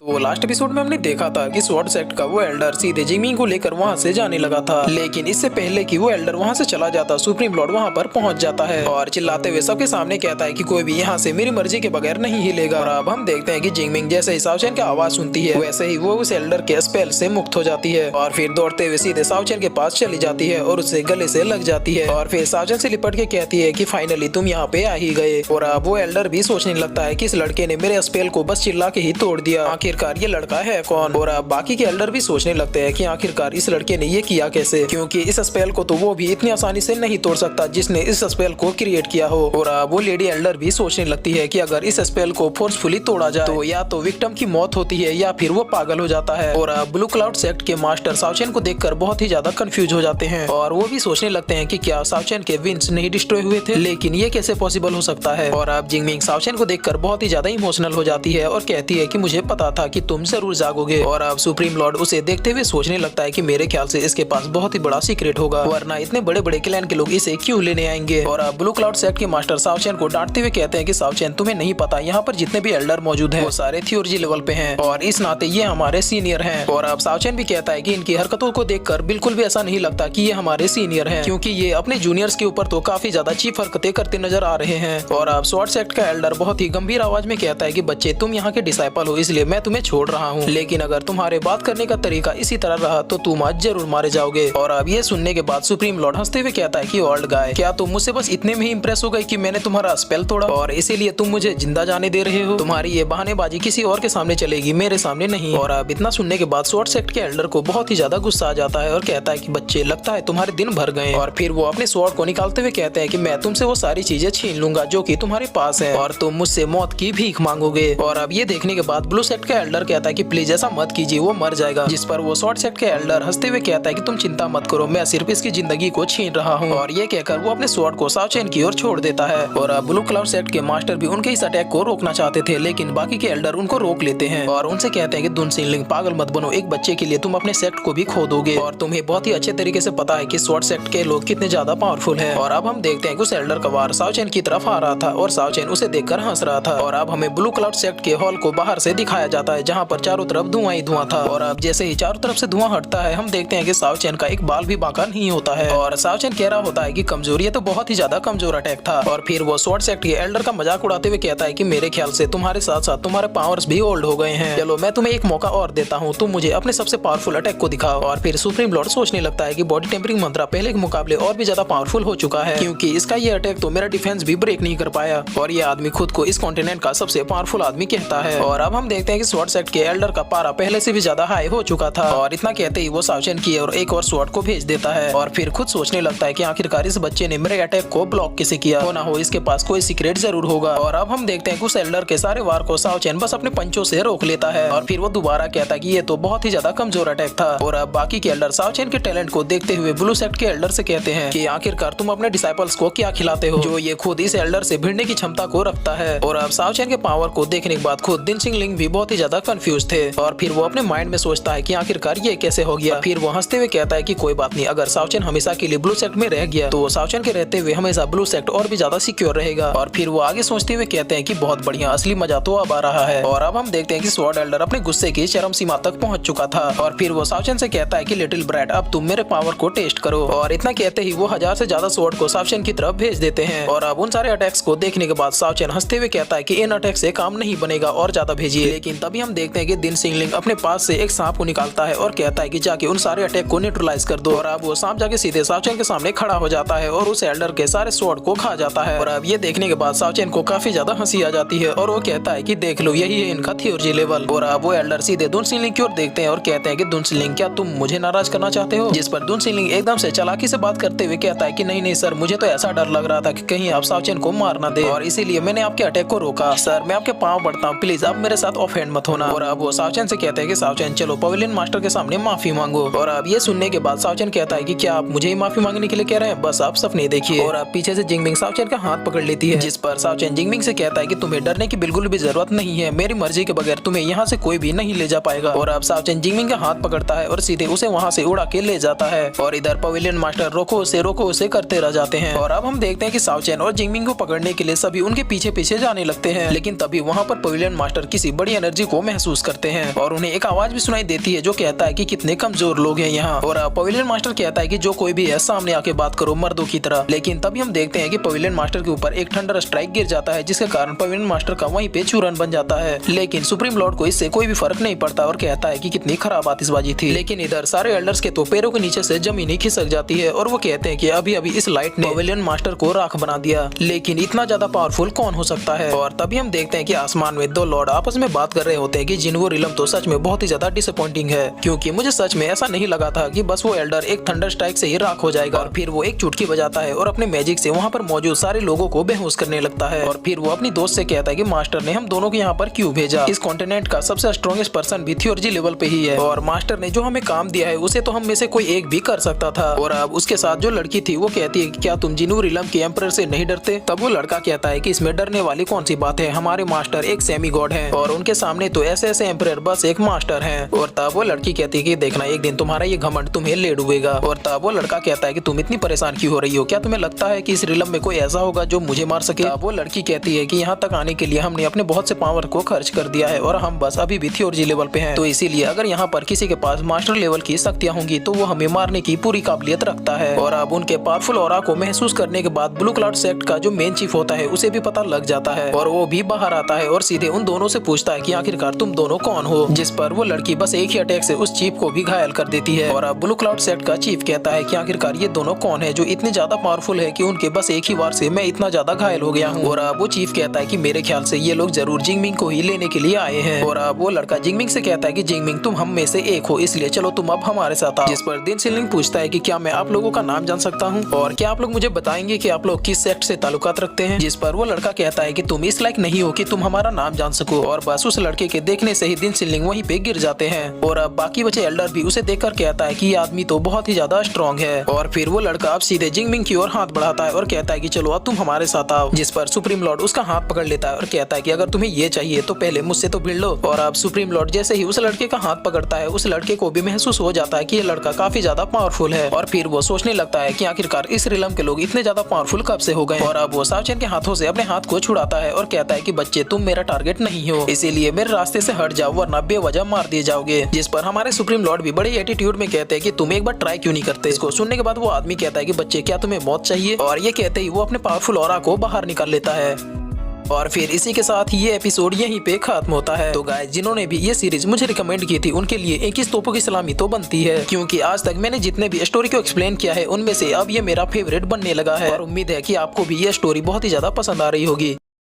वो last episode में हमने देखा था कि स्वॉर्ड सेक्ट का वो एल्डर सीधे जिंगमिंग को लेकर वहाँ से जाने लगा था, लेकिन इससे पहले कि वो एल्डर वहाँ से चला जाता सुप्रीम लॉर्ड वहाँ पर पहुँच जाता है और चिल्लाते हुए सबके सामने कहता है कि कोई भी यहाँ से मेरी मर्जी के बगैर नहीं हिलेगा। और अब हम देखते हैं कि जिंगमिंग जैसे ही सावचेन की आवाज सुनती है वैसे ही वो उस एल्डर के स्पेल से मुक्त हो जाती है और फिर दौड़ते हुए सीधे सावचेन के पास चली जाती है और उससे गले से लग जाती है और फिर सावचेन से लिपट के कहती है कि फाइनली तुम यहाँ पे आ ही गए। और अब वो एल्डर भी सोचने लगता है कि इस लड़के ने मेरे स्पेल को बस चिल्ला के ही तोड़ दिया, आखिरकार ये लड़का है कौन। और अब बाकी के एल्डर भी सोचने लगते हैं कि आखिरकार इस लड़के ने ये किया कैसे, क्योंकि इस स्पेल को तो वो भी इतनी आसानी से नहीं तोड़ सकता जिसने इस स्पेल को क्रिएट किया हो। और अब वो लेडी एल्डर भी सोचने लगती है कि अगर इस स्पेल को फोर्सफुली तोड़ा जाए तो या तो विक्टिम की मौत होती है या फिर वो पागल हो जाता है। और अब ब्लू क्लाउड सेक्ट के मास्टर सावचेन को देखकर बहुत ही ज्यादा कंफ्यूज हो जाते हैं और वो भी सोचने लगते हैं कि क्या सावचेन के विंग्स नहीं डिस्ट्रॉय हुए थे, लेकिन ये कैसे पॉसिबल हो सकता है। और अब जिंगमिंग सावचेन को देखकर बहुत ही ज्यादा इमोशनल हो जाती है और कहती है कि मुझे पता था कि तुम जरूर जागोगे। और अब सुप्रीम लॉर्ड उसे देखते हुए सोचने लगता है कि मेरे ख्याल से इसके पास बहुत ही बड़ा सीक्रेट होगा, वरना इतने बड़े बड़े क्लैन के लोग इसे क्यों लेने आएंगे। और अब ब्लू क्लाउड सेक्ट के मास्टर सावचेन को डांटते हुए कहते हैं कि सावचेन तुम्हें नहीं पता यहाँ पर जितने भी एल्डर मौजूद हैं वो सारे थियोलॉजी लेवल पे हैं और इस नाते ये हमारे सीनियर हैं। और अब सावचेन भी कहता है कि इनकी हरकतों को देखकर बिल्कुल भी ऐसा नहीं लगता कि ये हमारे सीनियर हैं, क्योंकि ये अपने जूनियर्स के ऊपर तो काफी ज्यादा चीप हरकतें करते नजर आ रहे हैं। और अब स्वॉर्ड सेक्ट का एल्डर बहुत ही गंभीर आवाज में कहता है कि बच्चे तुम यहाँ के डिसाइपल हो इसलिए मैं तुम्हें छोड़ रहा हूँ, लेकिन अगर तुम्हारे बात करने का तरीका इसी तरह रहा तो तुम आज जरूर मारे जाओगे। और अब ये सुनने के बाद सुप्रीम लॉर्ड हंसते हुए कहता है कि ओल्ड गाय, क्या तुम मुझसे बस इतने में ही इंप्रेस हो गए कि मैंने तुम्हारा स्पेल तोड़ा और इसीलिए तुम मुझे जिंदा जाने दे रहे हो? तुम्हारी ये बहानेबाजी किसी और के सामने चलेगी, मेरे सामने नहीं। और अब इतना सुनने के बाद स्वॉर्ड सेक्ट के एल्डर को बहुत ही ज्यादा गुस्सा आ जाता है और कहता है कि बच्चे लगता है तुम्हारे दिन भर गए। और फिर वो अपने स्वॉर्ड को निकालते हुए कहते हैं कि मैं तुमसे वो सारी चीजें छीन लूंगा जो कि तुम्हारे पास है और तुम मुझसे मौत की भीख मांगोगे। और अब ये देखने के बाद ब्लू सेक्ट का एल्डर कहता है कि प्लीज ऐसा मत कीजिए, वो मर जाएगा। जिस पर वो स्वॉर्ड सेक्ट के एल्डर हंसते हुए कहता है कि तुम चिंता मत करो, मैं सिर्फ इसकी जिंदगी को छीन रहा हूँ। और ये कहकर वो अपने स्वॉर्ड को सावचेन की ओर छोड़ देता है। और अब ब्लू क्लाउड सेक्ट के मास्टर भी उनके इस अटैक को रोकना चाहते थे, लेकिन बाकी के एल्डर उनको रोक लेते हैं और उनसे कहते हैं कि दुन सिंगलिंग पागल मत बनो, एक बच्चे के लिए तुम अपने सेक्ट को भी खो दोगे और तुम्हें बहुत ही अच्छे तरीके से पता है कि स्वॉर्ड सेक्ट के लोग कितने ज्यादा पावरफुल हैं। और अब हम देखते हैं कि उस एल्डर का वार सावचेन की तरफ आ रहा था और सावचेन उसे देखकर हंस रहा था। और अब हमें ब्लू क्लाउड सेक्ट के हॉल को बाहर से दिखाया जाता है जहाँ पर चारों तरफ धुआं ही धुआं था। और अब जैसे ही चारों तरफ से धुआं हटता है हम देखते हैं कि सावचेन का एक बाल भी बांका नहीं होता है और सावचेन कह रहा होता है कि कमजोरी है तो बहुत ही ज्यादा कमजोर अटैक था। और फिर वो स्वॉर्ड सेक्ट के एल्डर का मजाक उड़ाते हुए कहता है कि मेरे ख्याल से तुम्हारे साथ साथ तुम्हारे पावर्स भी ओल्ड हो गए हैं, चलो मैं तुम्हें एक मौका और देता हूँ, तुम मुझे अपने सबसे पावरफुल अटैक को दिखाओ। और फिर सुप्रीम लॉर्ड सोचने लगता है कि बॉडी टेम्परिंग मंत्रा पहले के मुकाबले और भी ज्यादा पावरफुल हो चुका है, क्योंकि इसका ये अटैक तो मेरा डिफेंस भी ब्रेक नहीं कर पाया। और ये आदमी खुद को इस कॉन्टिनेंट का सबसे पावरफुल आदमी कहता है। और अब हम देखते हैं कि स्वॉर्ड सेक्ट के एल्डर का पारा पहले से भी ज्यादा हाई हो चुका था और इतना कहते ही वो सावचेन की और एक और स्वॉर्ड को भेज देता है और फिर खुद सोचने लगता है कि आखिरकार इस बच्चे ने मेरे अटैक को ब्लॉक कैसे किया, हो ना हो इसके पास कोई सीक्रेट जरूर होगा। और अब हम देखते हैं कि उस एल्डर के सारे वार को सावचेन बस अपने पंचों से रोक लेता है और फिर वो दोबारा कहता है कि ये तो बहुत ही ज्यादा कमजोर अटैक था। और अब बाकी के एल्डर सावचेन के टैलेंट को देखते हुए ब्लू सेक्ट के एल्डर से कहते हैं कि आखिरकार तुम अपने डिसाइपल्स को क्या खिलाते हो जो ये खुद इस एल्डर से भिड़ने की क्षमता को रखता है। और अब सावचेन के पावर को देखने के बाद खुद दिन सिंगलिंग भी बहुत ही ज्यादा कंफ्यूज थे और फिर वो अपने माइंड में सोचता है कि आखिरकार ये कैसे हो गया। फिर वो हंसते हुए कहता है कि कोई बात नहीं, अगर सावचेन हमेशा के लिए ब्लू सेक्ट में रह गया तो सावचेन के रहते हुए हमेशा ब्लू सेक्ट और भी ज्यादा सिक्योर रहेगा। और फिर वो आगे सोचते हुए कहते हैं कि बहुत बढ़िया, असली मजा तो अब आ रहा है। और अब हम देखते हैं कि स्वॉर्ड एल्डर अपने गुस्से की चरम सीमा तक पहुंच चुका था और फिर वो सावचेन से कहता है कि लिटिल ब्रैट अब तुम मेरे पावर को टेस्ट करो। और इतना कहते ही वो 1000 से ज्यादा स्वॉर्ड को सावचेन की तरफ भेज देते हैं। और अब उन सारे अटैक्स को देखने के बाद सावचेन हंसते हुए कहता है कि इन अटैक से काम नहीं बनेगा और ज्यादा भेजिए। लेकिन तभी हम देखते हैं कि दिन सिंगलिंग अपने पास से एक सांप को निकालता है और कहता है कि जाके उन सारे अटैक को न्यूट्रलाइज कर दो। और अब वो सांप जाके सीधे सावचेन के सामने खड़ा हो जाता है और उस एल्डर के सारे स्वॉर्ड को खा जाता है। और अब ये देखने के बाद सावचेन को काफी ज्यादा हंसी आ जाती है और वो कहता है कि देख लो यही है इनका थियोलॉजी लेवल। और अब वो एल्डर सीधे दुन सिंगलिंग की ओर देखते हैं और कहते हैं कि दुन सिंगलिंग क्या तुम मुझे नाराज करना चाहते हो? जिस पर दुन सिंगलिंग एकदम से चालाकी से बात करते हुए कहता है कि नहीं नहीं सर, मुझे तो ऐसा डर लग रहा था कि कहीं आप सावचेन को मार ना दे और इसीलिए मैंने आपके अटैक को रोका। सर मैं आपके पांव पड़ता हूँ, प्लीज अब मेरे साथ ऑफेंड मत होना। और अब वो सावचेन से कहते हैं कि सावचेन चलो पवेलियन मास्टर के सामने माफी मांगो। और अब ये सुनने के बाद सावचेन कहता है कि क्या आप मुझे ही माफी मांगने के लिए कह रहे हैं, बस आप सपने देखिए। और अब पीछे से जिंगमिंग सावचेन का हाथ पकड़ लेती है, जिस पर सावचेन जिंगमिंग से कहता है कि तुम्हें डरने की बिल्कुल भी जरूरत नहीं है, मेरी मर्जी के बगैर तुम्हें यहाँ से कोई भी नहीं ले जा पाएगा। और अब सावचेन जिंगमिंग का हाथ पकड़ता है और सीधे उसे वहाँ से उड़ा के ले जाता है। और इधर पवेलियन मास्टर रोको उसे करते रह जाते हैं। और अब हम देखते हैं कि सावचेन और जिंगमिंग को पकड़ने के लिए सभी उनके पीछे पीछे जाने लगते हैं, लेकिन तभी वहाँ पर पवेलियन मास्टर किसी बड़ी एनर्जी को को महसूस करते हैं और उन्हें एक आवाज भी सुनाई देती है जो कहता है कि कितने कमजोर लोग हैं यहाँ। और पवेलियन मास्टर कहता है कि जो कोई भी है सामने आके बात करो मर्दों की तरह। लेकिन तभी हम देखते हैं कि पवेलियन मास्टर के ऊपर एक थंडर स्ट्राइक गिर जाता है जिसके कारण पवेलियन मास्टर का वहीं पे चूरन बन जाता है। लेकिन सुप्रीम लॉर्ड को इससे कोई भी फर्क नहीं पड़ता और कहता है कि कितनी खराब आतिशबाजी थी। लेकिन इधर सारे एल्डर्स के तो पैरों के नीचे से जमीन ही खिसक जाती है और वो कहते हैं कि अभी अभी इस लाइट ने पवेलियन मास्टर को राख बना दिया। लेकिन इतना ज्यादा पावरफुल कौन हो सकता है। और तभी हम देखते हैं कि आसमान में दो लॉर्ड आपस में बात कर रहे होते हैं कि जिन्वो रिलम तो सच में बहुत ही ज्यादा डिसअपॉइंटिंग है, क्योंकि मुझे सच में ऐसा नहीं लगा था कि बस वो एल्डर एक थंडर स्ट्राइक से ही राख हो जाएगा। और फिर वो एक चुटकी बजाता है और अपने मैजिक से वहाँ पर मौजूद सारे लोगों को बेहोश करने लगता है। और फिर वो अपनी दोस्त से कहता है कि मास्टर ने हम दोनों को यहाँ पर क्यों भेजा, इस कॉन्टिनेंट का सबसे स्ट्रॉन्गेस्ट पर्सन भी थियोलॉजी लेवल पे ही है और मास्टर ने जो हमें काम दिया है उसे तो हम में से कोई एक भी कर सकता था। और अब उसके साथ जो लड़की थी वो कहती है कि क्या तुम जिन्वो रिलम के एम्परर से नहीं डरते। तब वो लड़का कहता है कि इसमें डरने वाली कौन सी बात है, हमारे मास्टर एक सेमी गॉड है और उनके सामने तो ऐसे ऐसे एम्परर बस एक मास्टर है। और तब वो लड़की कहती है कि देखना एक दिन तुम्हारा ये घमंड तुम्हें ले डूबेगा। और तब वो लड़का कहता है कि तुम इतनी परेशान क्यों हो रही हो, क्या तुम्हें लगता है कि इस रिलम में कोई ऐसा होगा जो मुझे मार सके। तब वो लड़की कहती है कि यहाँ तक आने के लिए हमने अपने बहुत से पावर को खर्च कर दिया है और हम बस अभी भी थियोलॉजी लेवल पे हैं, तो इसीलिए अगर यहाँ पर किसी के पास मास्टर लेवल की शक्तियाँ होंगी तो वो हमें मारने की पूरी काबिलियत रखता है। और अब उनके पावरफुल ऑरा को महसूस करने के बाद ब्लू क्लाउड सेक्ट का जो मेन चीफ होता है उसे भी पता लग जाता है और वो भी बाहर आता है और सीधे उन दोनों से पूछता है कि आखिरकार तुम दोनों कौन हो, जिस पर वो लड़की बस एक ही अटैक से उस चीफ को भी घायल कर देती है। और अब ब्लू क्लाउड सेक्ट का चीफ कहता है कि आखिरकार ये दोनों कौन है जो इतने ज्यादा पावरफुल है कि उनके बस एक ही वार से मैं इतना ज्यादा घायल हो गया हूँ। और अब वो चीफ कहता है कि मेरे ख्याल से ये लोग जरूर जिंगमिंग को ही लेने के लिए आए हैं। और अब वो लड़का जिंगमिंग से कहता है कि जिंगमिंग तुम हम में से एक हो, इसलिए चलो तुम अब हमारे साथ आओ। जिस पर दिन सिलिंग पूछता है कि क्या मैं आप लोगों का नाम जान सकता हूँ और क्या आप लोग मुझे बताएंगे कि आप लोग किस सेक्ट से ताल्लुकात रखते हैं। जिस पर वो लड़का कहता है कि तुम इस लायक नहीं हो कि तुम हमारा नाम जान सको। और बस उस लड़के के देखने से ही दिन सिलिंग वहीं पे गिर जाते हैं। और अब बाकी बचे एल्डर भी उसे देखकर कहता है कि ये आदमी तो बहुत ही ज्यादा स्ट्रॉन्ग है। और फिर वो लड़का अब सीधे जिंगमिंग की ओर हाथ बढ़ाता है और कहता है कि चलो अब तुम हमारे साथ आओ। जिस पर सुप्रीम लॉर्ड उसका हाथ पकड़ लेता है और कहता है कि अगर तुम्हें ये चाहिए तो पहले मुझसे तो भिड़ लो। और अब सुप्रीम लॉर्ड जैसे ही उस लड़के का हाथ पकड़ता है उस लड़के को भी महसूस हो जाता है कि ये लड़का काफी ज्यादा पावरफुल है। और फिर वो सोचने लगता है कि आखिरकार इस रिलम के लोग इतने ज्यादा पावरफुल कब से हो गए। और अब वो सावचेन के हाथों से अपने हाथ को छुड़ाता है और कहता है कि बच्चे तुम मेरा टारगेट नहीं हो, इसीलिए मेरे रास्ते से हट जाओ वरना बेवजह मार दिए जाओगे। जिस पर हमारे सुप्रीम लॉर्ड भी बड़े एटीट्यूड में कहते हैं कि तुम एक बार ट्राई क्यों नहीं करते। इसको सुनने के बाद वो आदमी कहता है कि बच्चे क्या तुम्हें मौत चाहिए। और ये कहते ही वो अपने पावरफुल ऑरा को बाहर निकाल लेता है। और फिर इसी के साथ ये एपिसोड यहीं पे खत्म होता है। तो गाइस जिन्होंने भी ये सीरीज मुझे रिकमेंड की थी उनके लिए 21 तोपों की सलामी तो बनती है, क्योंकि आज तक मैंने जितने भी स्टोरी को एक्सप्लेन किया है उनमें से अब ये मेरा फेवरेट बनने लगा है। और उम्मीद है कि आपको भी ये स्टोरी बहुत ही ज्यादा पसंद आ रही होगी।